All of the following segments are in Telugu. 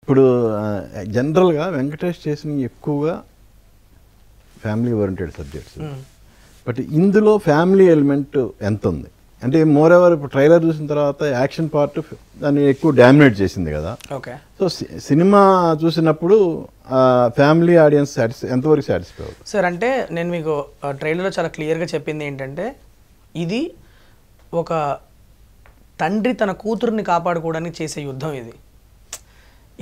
ఇప్పుడు జనరల్గా వెంకటేష్ చేసిన ఎక్కువగా ఫ్యామిలీ ఓరియంటెడ్ సబ్జెక్ట్స్, బట్ ఇందులో ఫ్యామిలీ ఎలిమెంట్ ఎంత ఉంది అంటే మోర్ ఎవర్ ఇప్పుడు ట్రైలర్ చూసిన తర్వాత యాక్షన్ పార్ట్ దాన్ని ఎక్కువ డామినేట్ చేసింది కదా. ఓకే, సో సినిమా చూసినప్పుడు ఫ్యామిలీ ఆడియన్స్ ఎంతవరకు సాటిస్ఫై అవుతుంది సార్? అంటే నేను మీకు ట్రైలర్లో చాలా క్లియర్గా చెప్పింది ఏంటంటే, ఇది ఒక తండ్రి తన కూతుర్ని కాపాడుకోవడానికి చేసే యుద్ధం ఇది.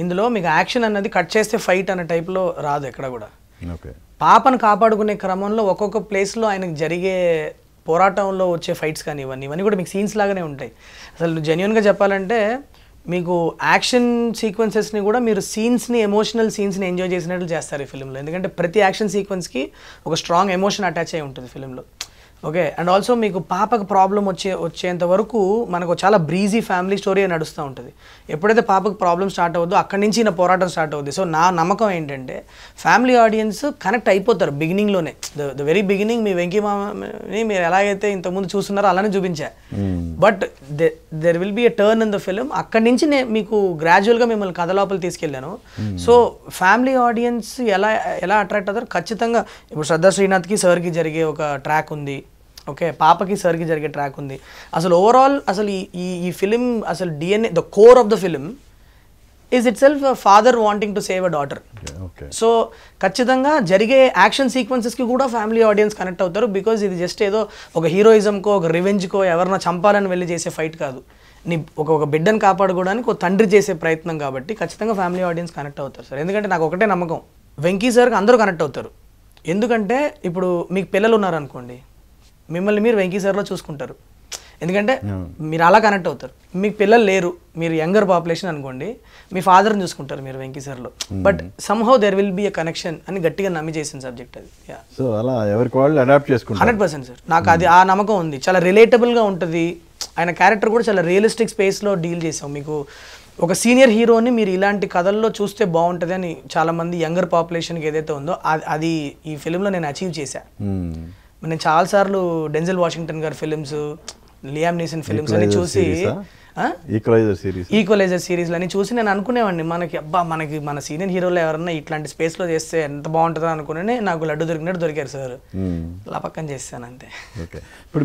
ఇందులో మీకు యాక్షన్ అన్నది కట్ చేస్తే ఫైట్ అనే టైప్లో రాదు ఎక్కడ కూడా. ఓకే, పాపను కాపాడుకునే క్రమంలో ఒక్కొక్క ప్లేస్లో ఆయనకు జరిగే పోరాటంలో వచ్చే ఫైట్స్ కానీ ఇవన్నీ కూడా మీకు సీన్స్ లాగానే ఉంటాయి. అసలు జెన్యున్గా చెప్పాలంటే మీకు యాక్షన్ సీక్వెన్సెస్ని కూడా మీరు సీన్స్ని, ఎమోషనల్ సీన్స్ని ఎంజాయ్ చేసినట్లు చేస్తారు ఈ ఫిల్మ్లో. ఎందుకంటే ప్రతి యాక్షన్ సీక్వెన్స్కి ఒక స్ట్రాంగ్ ఎమోషన్ అటాచ్ అయి ఉంటుంది ఫిల్మ్లో. ఓకే, అండ్ ఆల్సో మీకు పాపకు ప్రాబ్లం వచ్చేంత వరకు మనకు చాలా బ్రీజీ ఫ్యామిలీ స్టోరీ నడుస్తూ ఉంటుంది. ఎప్పుడైతే పాపకు ప్రాబ్లం స్టార్ట్ అవుద్దో అక్కడి నుంచి నా పోరాటం స్టార్ట్ అవుద్ది. సో నా నమ్మకం ఏంటంటే ఫ్యామిలీ ఆడియన్స్ కనెక్ట్ అయిపోతారు బిగినింగ్లోనే. ద వెరీ బిగినింగ్ మీ వెంకీ మామని మీరు ఎలాగైతే ఇంతకుముందు చూస్తున్నారో అలానే చూపించా. But there will be a turn in the film. అక్కడి నుంచి నేను మీకు గ్రాడ్యువల్గా మిమ్మల్ని కథ లోపల తీసుకెళ్ళాను. సో ఫ్యామిలీ ఆడియన్స్ ఎలా అట్రాక్ట్ అవుతారు? ఖచ్చితంగా ఇప్పుడు శ్రద్ధా శ్రీనాథ్కి సార్కి జరిగే ఒక ట్రాక్ ఉంది. ఓకే, పాపకి సార్కి జరిగే ట్రాక్ ఉంది. అసలు ఓవరాల్ అసలు ఈ ఫిలిం అసలు DNA, the core of the film is it self father wanting to save a daughter. So ఖచ్చితంగా జరిగే యాక్షన్ సీక్వెన్సెస్కి కూడా ఫ్యామిలీ ఆడియన్స్ కనెక్ట్ అవుతారు. బికాజ్ ఇది జస్ట్ ఏదో ఒక హీరోయిజంకో ఒక రివెంజ్కో ఎవరినో చంపాలని వెళ్ళి చేసే ఫైట్ కాదు. ఒక బిడ్డను కాపాడుకోవడానికి ఒక తండ్రి చేసే ప్రయత్నం కాబట్టి ఖచ్చితంగా ఫ్యామిలీ ఆడియన్స్ కనెక్ట్ అవుతారు సార్. ఎందుకంటే నాకు ఒకటే నమ్మకం, వెంకీ సార్కి అందరూ కనెక్ట్ అవుతారు. ఎందుకంటే ఇప్పుడు మీకు పిల్లలు ఉన్నారనుకోండి, మిమ్మల్ని మీరు వెంకీ సార్లో చూసుకుంటారు. ఎందుకంటే మీరు అలా కనెక్ట్ అవుతారు. మీకు పిల్లలు లేరు, మీరు యంగర్ పాపులేషన్ అనుకోండి, మీ ఫాదర్ని చూసుకుంటారు మీరు వెంకీ సార్లో. But somehow there will be a connection అని గట్టిగా నమ్మి చేసిన సబ్జెక్ట్ అది. సో అలా ఎవరికి వాళ్ళు అడాప్ట్ చేసుకుంటారు 100% సార్. నాకు అది ఆ నమ్మకం ఉంది. చాలా రిలేటబుల్గా ఉంటుంది. ఆయన క్యారెక్టర్ కూడా చాలా రియలిస్టిక్ స్పేస్లో డీల్ చేసాం. మీకు ఒక సీనియర్ హీరోని మీరు ఇలాంటి కథల్లో చూస్తే బాగుంటుంది అని చాలామంది యంగర్ పాపులేషన్కి ఏదైతే ఉందో అది ఈ ఫిలింలో నేను అచీవ్ చేశాను. నేను చాలాసార్లు డెన్జెల్ వాషింగ్టన్ గారి ఫిలిమ్స్, లియామ్ నీసన్ ఫిలిమ్స్ అని చూసి, ఈక్వలైజర్ సిరీస్లు అని చూసి నేను అనుకునేవాడిని, మనకి మన సీనియర్ హీరోలు ఎవరన్నా ఇట్లాంటి స్పేస్లో చేస్తే ఎంత బాగుంటుందో అనుకునే నాకు లడ్డు దొరికినట్టు దొరికారు సార్. అలా పక్కన చేస్తాను అంతే. ఓకే.